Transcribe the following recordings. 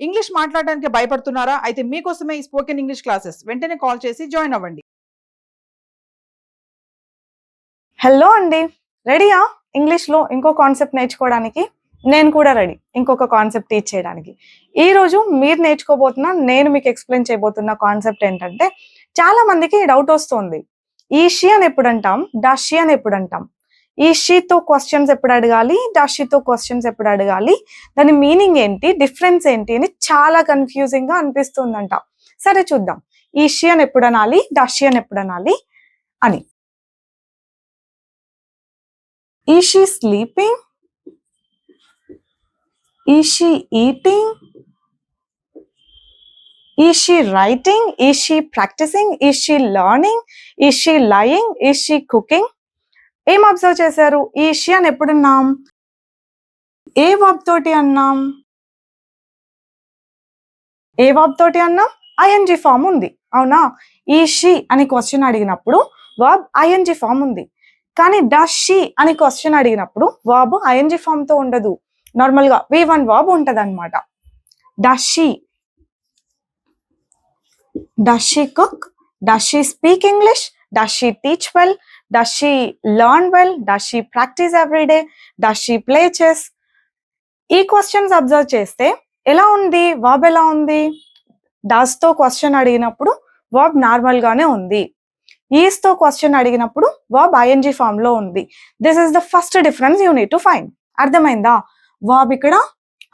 English మాట్లాడడానికి భయపడుతున్నారా? అయితే మీకోసమే ఈ స్పోకెన్ ఇంగ్లీష్ క్లాసెస్. వెంటనే కాల్ చేసి జాయిన్ అవ్వండి. హలో అండి, రెడీయా? ఇంగ్లీష్లో ఇంకో కాన్సెప్ట్ నేర్చుకోవడానికి నేను కూడా రెడీ, ఇంకొక కాన్సెప్ట్ టీచ్ చేయడానికి. ఈరోజు మీరు నేర్చుకోబోతున్న, నేను మీకు ఎక్స్ప్లెయిన్ చేయబోతున్న కాన్సెప్ట్ ఏంటంటే, చాలా మందికి డౌట్ వస్తుంది. ఈ షీ అని ఎప్పుడు అంటాం, డస్ షీ అని ఎప్పుడు అంటాం, ఈ షీతో క్వశ్చన్స్ ఎప్పుడు అడగాలి, డస్ షీతో క్వశ్చన్స్ ఎప్పుడు అడగాలి, దాని మీనింగ్ ఏంటి, డిఫరెన్స్ ఏంటి అని చాలా కన్ఫ్యూజింగ్ గా అనిపిస్తుందంట. సరే చూద్దాం, ఈ షీ అని ఎప్పుడు అనాలి, డస్ షీ అని ఎప్పుడు అనాలి అని. Is she sleeping? Is she eating? Is she writing? Is she practicing? Is she learning? Is she lying? Is she cooking? ఏం అబ్జర్వ్ చేశారు? ఈ షీ అని ఎప్పుడు అన్నాం, ఏ వర్బ్ తోటి అన్నాం, ఏ వర్బ్ తోటి అన్నాం, ఐఎన్జి ఫామ్ ఉంది, అవునా? ఈ షీ అని క్వశ్చన్ అడిగినప్పుడు వర్బ్ ఐఎన్జి ఫామ్ ఉంది. కానీ డస్ షీ అని క్వశ్చన్ అడిగినప్పుడు వర్బ్ ఐఎన్జి ఫామ్ తో ఉండదు, నార్మల్ గా V1 వర్బ్ ఉంటది అనమాట. Does she cook, does she speak English, does she teach well, does she learn well, does she practice every day, does she play chess. ఈ questions observe చేస్తే ఎలా ఉంది, verb ఎలా ఉంది? డస్ తో క్వశ్చన్ అడిగినప్పుడు వర్బ్ నార్మల్ గానే ఉంది, ఈస్ తో క్వశ్చన్ అడిగినప్పుడు వర్బ్ ఐఎన్జి ఫామ్ లో ఉంది. This is the first difference you need to find. అర్థమైందా? వర్బ్ ఇక్కడ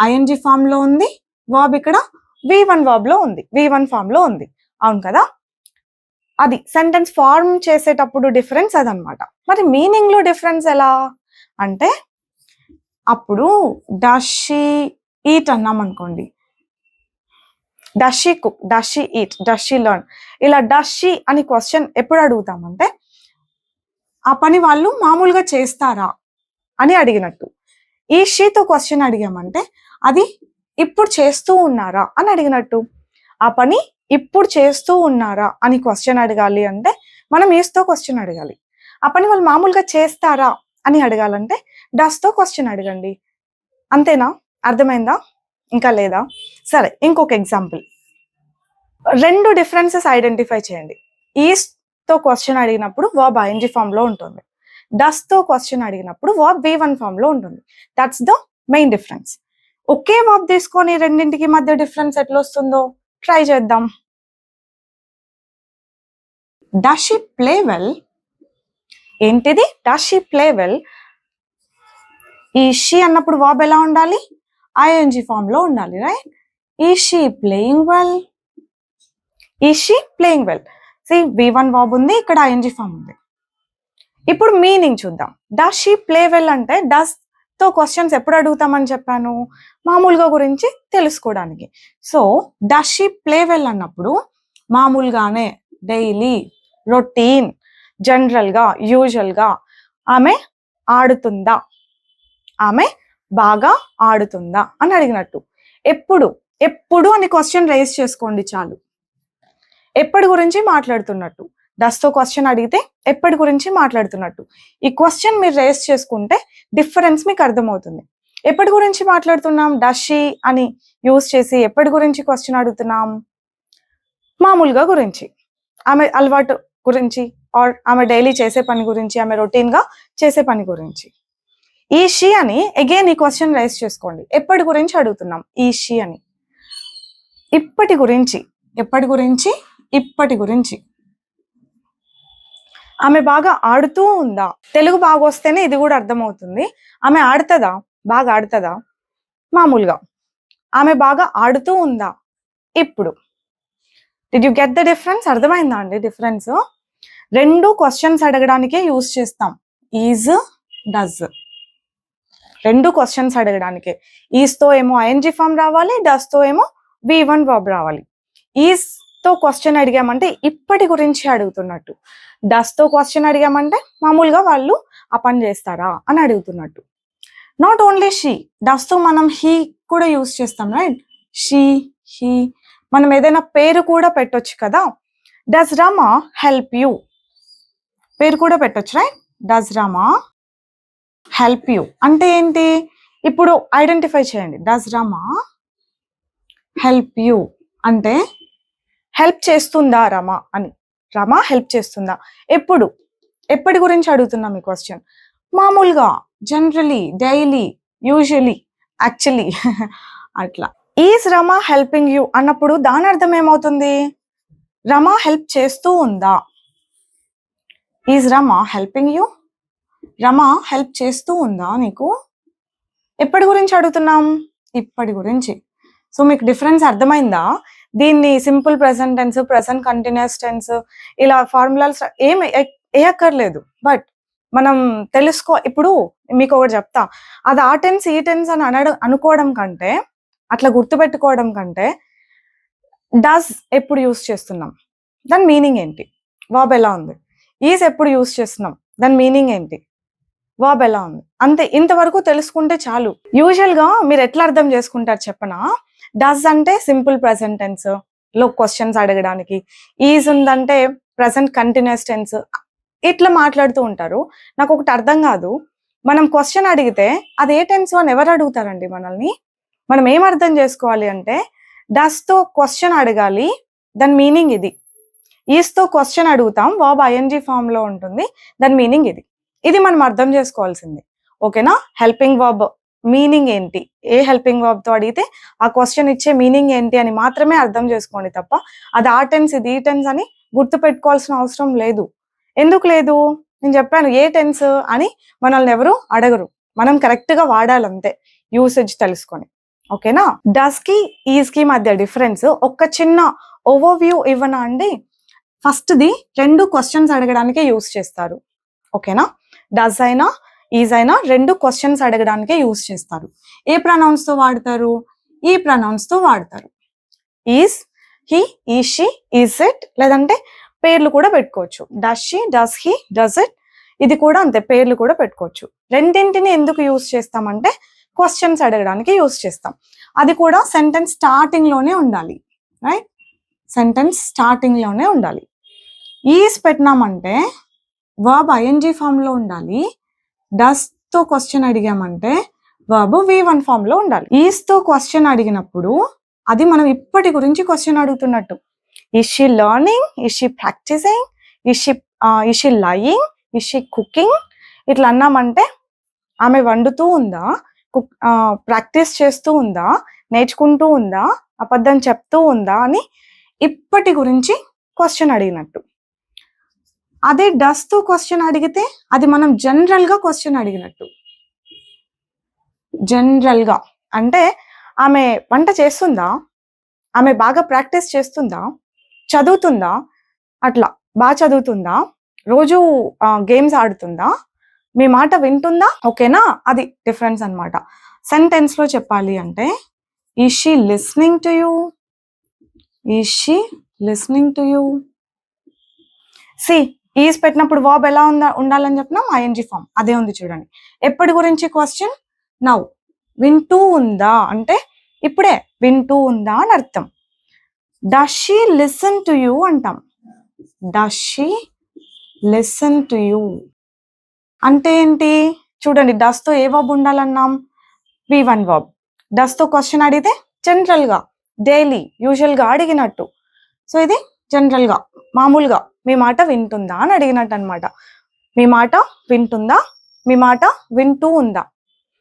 ఐఎన్జి ఫామ్ లో ఉంది, వర్బ్ ఇక్కడ V1 వర్బ్ లో ఉంది, V1 ఫామ్ లో ఉంది, అవును కదా? అది సెంటెన్స్ ఫార్మ్ చేసేటప్పుడు డిఫరెన్స్ అదనమాట. మరి మీనింగ్ లో డిఫరెన్స్ ఎలా అంటే, అప్పుడు డస్ షీ ఈట్ అన్నాం అనుకోండి, does she cook, does she eat, does she learn, ఇలా డస్ షీ అని క్వశ్చన్ ఎప్పుడు అడుగుతామంటే, ఆ పని వాళ్ళు మామూలుగా చేస్తారా అని అడిగినట్టు. ఈ షీతో క్వశ్చన్ అడిగామంటే అది ఇప్పుడు చేస్తూ ఉన్నారా అని అడిగినట్టు. ఆ పని ఇప్పుడు చేస్తూ ఉన్నారా అని క్వశ్చన్ అడగాలి అంటే మనం ఈస్తో క్వశ్చన్ అడగాలి. ఆ పని వాళ్ళు మామూలుగా చేస్తారా అని అడగాలంటే డస్ తో క్వశ్చన్ అడగండి. అంతేనా? అర్థమైందా? ఇంకా లేదా? సరే, ఇంకొక ఎగ్జాంపుల్. రెండు డిఫరెన్సెస్ ఐడెంటిఫై చేయండి. ఈస్ తో క్వశ్చన్ అడిగినప్పుడు వర్బ్ ఐఎన్జి ఫామ్ లో ఉంటుంది, డస్ తో క్వశ్చన్ అడిగినప్పుడు వర్బ్ V1 ఫామ్ లో ఉంటుంది. That's the main difference. ఒకే వర్బ్ తీసుకొని రెండింటికి మధ్య డిఫరెన్స్ ఎట్లా వస్తుందో ట్రై చేద్దాం. డస్ షీ ప్లే వెల్, ఏంటిది? Does she play well. ఈ షీ అన్నప్పుడు వర్బ్ ఎలా ఉండాలి? ఐఎన్జి ఫామ్ లో ఉండాలి, right? Is she playing well, is she playing well. See, V1 verb ఉంది, ఇక్కడ ఐఎన్జి ఫామ్ ఉంది. ఇప్పుడు మీనింగ్ చూద్దాం. డస్ షీ ప్లే వెల్ అంటే డస్ తో క్వశ్చన్స్ ఎప్పుడు అడుగుతామని చెప్పాను? మామూలుగా గురించి తెలుసుకోవడానికి. So does she play well అన్నప్పుడు మామూలుగానే, డైలీ, రొటీన్, జనరల్ గా, యూజువల్ గా ఆమె ఆడుతుందా, ఆమె బాగా ఆడుతుందా అని అడిగినట్టు. ఎప్పుడు ఎప్పుడు అని క్వశ్చన్ రైజ్ చేసుకోండి చాలు. ఎప్పటి గురించి మాట్లాడుతున్నట్టు. డస్ తో క్వశ్చన్ అడిగితే ఎప్పటి గురించి మాట్లాడుతున్నట్టు. ఈ క్వశ్చన్ మీరు రేస్ చేసుకుంటే డిఫరెన్స్ మీకు అర్థమవుతుంది. ఎప్పటి గురించి మాట్లాడుతున్నాం? డస్ షీ అని యూజ్ చేసి ఎప్పటి గురించి క్వశ్చన్ అడుగుతున్నాం? మామూలుగా గురించి, ఆమె అలవాటు గురించి, ఆర్ ఆమె డైలీ చేసే పని గురించి, ఆమె రొటీన్ గా చేసే పని గురించి. ఈ షీ అని అగైన్ ఈ క్వశ్చన్ రైస్ చేసుకోండి. ఎప్పటి గురించి అడుగుతున్నాం? ఈ షీ అని. ఇప్పటి గురించి, ఎప్పటి గురించి? ఇప్పటి గురించి. ఆమె బాగా ఆడుతూ ఉందా? తెలుగు బాగా వస్తేనే ఇది కూడా అర్థమవుతుంది. ఆమె ఆడుతుందా? బాగా ఆడుతుందా? మామూలుగా. ఆమె బాగా ఆడుతూ ఉందా? ఇప్పుడు. Did you get the difference? అర్థమైందా అండి డిఫరెన్స్? రెండు క్వశ్చన్స్ అడగడానికే యూజ్ చేస్తాం, ఈజ్, డస్. రెండు క్వశ్చన్స్ అడగడానికే. ఈజ్ తో ఏమో ఐఎన్జి ఫామ్ రావాలి, డస్ తో ఏమో V1 వర్బ్ రావాలి. ఈజ్ తో క్వశ్చన్ అడిగామంటే ఇప్పటి గురించి అడుగుతున్నట్టు, డస్ తో క్వశ్చన్ అడిగామంటే మామూలుగా వాళ్ళు ఆ పని చేస్తారా అని అడుగుతున్నట్టు. నాట్ ఓన్లీ షీ, డస్ తో మనం హీ కూడా యూజ్ చేస్తాం, రైట్? She, he. మనం ఏదైనా పేరు కూడా పెట్టొచ్చు కదా. డస్ రమా హెల్ప్ యూ, పేరు కూడా పెట్టొచ్చు, right? Does Rama help you అంటే ఏంటి? ఇప్పుడు ఐడెంటిఫై చేయండి. డస్ రమా హెల్ప్ యూ అంటే హెల్ప్ చేస్తుందా రమ అని. రమ హెల్ప్ చేస్తుందా? ఎప్పటి గురించి అడుగుతున్నాం ఈ క్వశ్చన్? మామూలుగా, జనరలీ, డైలీ, యూజువలీ, యాక్చువల్లీ అట్లా. ఈజ్ రమ హెల్పింగ్ యూ అన్నప్పుడు దాని అర్థం ఏమవుతుంది? రమ హెల్ప్ చేస్తూ ఉందా? Is Rama helping you? Rama help చేస్తూ ఉందా నీకు? ఎప్పటి గురించి అడుగుతున్నాం? ఇప్పటి గురించి. సో మీకు డిఫరెన్స్ అర్థమైందా? దీన్ని simple present tense, present continuous tense ఇలా ఫార్ములాస్ ఏం వేయక్కర్లేదు. బట్ మనం ఇప్పుడు మీకు ఒకటి చెప్తా, అది ఆ టెన్స్ ఈ టెన్స్ అని అనుకోవడం కంటే, అట్లా గుర్తుపెట్టుకోవడం కంటే, డస్ ఎప్పుడు యూస్ చేస్తున్నాం, దాని మీనింగ్ ఏంటి, వర్బ్ ఎలా ఉంది. ఈజ్ ఎప్పుడు యూస్ చేస్తున్నాం, దాని మీనింగ్ ఏంటి, వర్బ్ ఎలా ఉంది. అంతే, ఇంతవరకు తెలుసుకుంటే చాలు. యూజువల్ గా మీరు ఎట్లా అర్థం చేసుకుంటారు చెప్పనా? డస్ అంటే సింపుల్ ప్రెసెంట్ టెన్స్ లో క్వశ్చన్స్ అడగడానికి, ఈజ్ ఉందంటే ప్రెసెంట్ కంటిన్యూస్ టెన్స్, ఇట్లా మాట్లాడుతూ ఉంటారు. నాకు ఒకటి అర్థం కాదు, మనం క్వశ్చన్ అడిగితే అది ఏ టెన్స్ అని ఎవరు అడుగుతారండి మనల్ని? మనం ఏం అర్థం చేసుకోవాలి అంటే, డస్ తో క్వశ్చన్ అడగాలి, దాని మీనింగ్ ఇది. ఈజ్ తో క్వశ్చన్ అడుగుతాం, వర్బ్ ఐఎన్జీ ఫామ్ లో ఉంటుంది, దాని మీనింగ్ ఇది. ఇది మనం అర్థం చేసుకోవాల్సింది. ఓకేనా? హెల్పింగ్ వర్బ్ మీనింగ్ ఏంటి, ఏ హెల్పింగ్ వర్బ్ తో అడిగితే ఆ క్వశ్చన్ ఇచ్చే మీనింగ్ ఏంటి అని మాత్రమే అర్థం చేసుకోండి తప్ప అది ఆ టెన్స్ ఇది ఈ టెన్స్ అని గుర్తు పెట్టుకోవాల్సిన అవసరం లేదు. ఎందుకు లేదు? నేను చెప్పాను, ఏ టెన్స్ అని మనల్ని ఎవరు అడగరు, మనం కరెక్ట్ గా వాడాలంతే, యూసేజ్ తెలుసుకొని. ఓకేనా? డస్ కి ఈజ్ కి మధ్య డిఫరెన్స్ ఒక చిన్న ఓవర్ వ్యూ ఇవ్వనా అండి? ఫస్ట్ ది రెండు క్వశ్చన్స్ అడగడానికే యూస్ చేస్తారు. ఓకేనా? డస్ అయినా ఈజ్ అయినా రెండు క్వశ్చన్స్ అడగడానికే యూస్ చేస్తారు. ఏ ప్రొనౌన్స్ తో వాడతారు? ఈ ప్రొనౌన్స్ తో వాడతారు. Is, he, is she, is it, లేదంటే పేర్లు కూడా పెట్టుకోవచ్చు. Does she, does he, does it, ఇది కూడా అంతే, పేర్లు కూడా పెట్టుకోవచ్చు. రెండింటిని ఎందుకు యూస్ చేస్తామంటే క్వశ్చన్స్ అడగడానికి యూస్ చేస్తాం. అది కూడా సెంటెన్స్ స్టార్టింగ్ లోనే ఉండాలి. రైట్? సెంటెన్స్ స్టార్టింగ్ లోనే ఉండాలి. ఈజ్ పెట్టినామంటే వర్బ్ ఐఎన్జీ ఫామ్ లో ఉండాలి. డస్ తో క్వశ్చన్ అడిగామంటే వర్బ్ V1 ఫామ్ లో ఉండాలి. ఈజ్ తో క్వశ్చన్ అడిగినప్పుడు అది మనం ఇప్పటి గురించి క్వశ్చన్ అడుగుతున్నట్టు. Is she learning, is she practising, is she lying, is she cooking, ఇట్లా అన్నామంటే ఆమె వండుతూ ఉందా, ప్రాక్టీస్ చేస్తూ ఉందా, నేర్చుకుంటూ ఉందా, అబద్ధం చెప్తూ ఉందా అని ఇప్పటి గురించి క్వశ్చన్ అడిగినట్టు. అదే డస్ తో క్వశ్చన్ అడిగితే అది మనం జనరల్ గా క్వశ్చన్ అడిగినట్టు. జనరల్ గా అంటే ఆమె వంట చేస్తుందా, ఆమె బాగా ప్రాక్టీస్ చేస్తుందా, చదువుతుందా, అట్లా బాగా చదువుతుందా, రోజు గేమ్స్ ఆడుతుందా, మీ మాట వింటుందా. ఓకేనా? అది డిఫరెన్స్ అన్నమాట. సెంటెన్స్ లో చెప్పాలి అంటే is she listening to you, is she listening to you. See, is పెట్టినప్పుడు వర్బ్ ఎలా ఉండాలని చెప్పినాం, ఐఎన్జీ ఫామ్, అదే ఉంది చూడండి. ఎప్పటి గురించి క్వశ్చన్? నౌ. వింటూ ఉందా అంటే ఇప్పుడే వింటూ ఉందా అని అర్థం. Does she listen to you అంటాం. Does she listen to you అంటే ఏంటి చూడండి, డస్ తో ఏ వర్బ్ ఉండాలన్నాం, V1 వర్బ్. డస్ తో క్వశ్చన్ అడిగితే జనరల్ గా, డైలీ, యూజువల్ గా అడిగినట్టు. సో ఇది జనరల్ గా, మామూలుగా మీ మాట వింటుందా అని అడిగినట్టు అనమాట. మీ మాట వింటుందా, మీ మాట వింటూ ఉందా.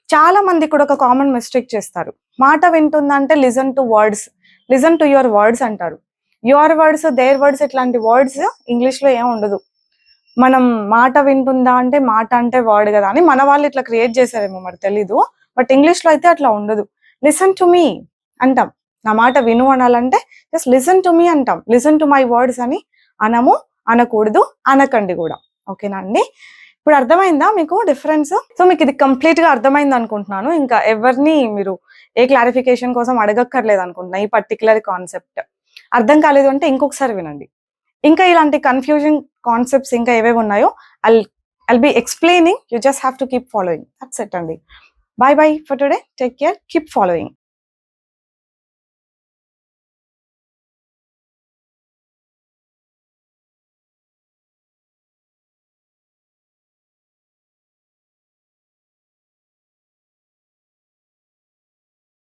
చాలా మంది కూడా ఒక కామన్ మిస్టేక్ చేస్తారు. మాట వింటుందా అంటే listen to words, listen to your words అంటారు. యువర్ వర్డ్స్, దేర్ వర్డ్స్ ఇట్లాంటి వర్డ్స్ ఇంగ్లీష్ లో ఏం ఉండదు. మనం మాట వింటుందా అంటే మాట అంటే వర్డ్ కదా అని మన వాళ్ళు ఇట్లా క్రియేట్ చేశారేమో మరి తెలీదు. బట్ ఇంగ్లీష్ లో అయితే అట్లా ఉండదు. లిసన్ టు మీ అంటాం. నా మాట విను అనాలంటే జస్ట్ లిసన్ టు మీ అంటాం. లిసన్ టు మై వర్డ్స్ అని అనము, అనకూడదు, అనకండి కూడా. ఓకేనా అండి? ఇప్పుడు అర్థమైందా మీకు డిఫరెన్స్? సో మీకు ఇది కంప్లీట్ గా అర్థమైంది అనుకుంటున్నాను. ఇంకా ఎవరిని మీరు ఏ క్లారిఫికేషన్ కోసం అడగక్కర్లేదు అనుకుంటున్నా. ఈ పర్టికులర్ కాన్సెప్ట్ అర్థం కాలేదు అంటే ఇంకొకసారి వినండి. ఇంకా ఇలాంటి కన్ఫ్యూజింగ్ కాన్సెప్ట్స్ ఇంకా ఏవేవి ఉన్నాయో I'll be explaining. You just have to keep following. That's it అండి. Bye bye for today. Take care. Keep following.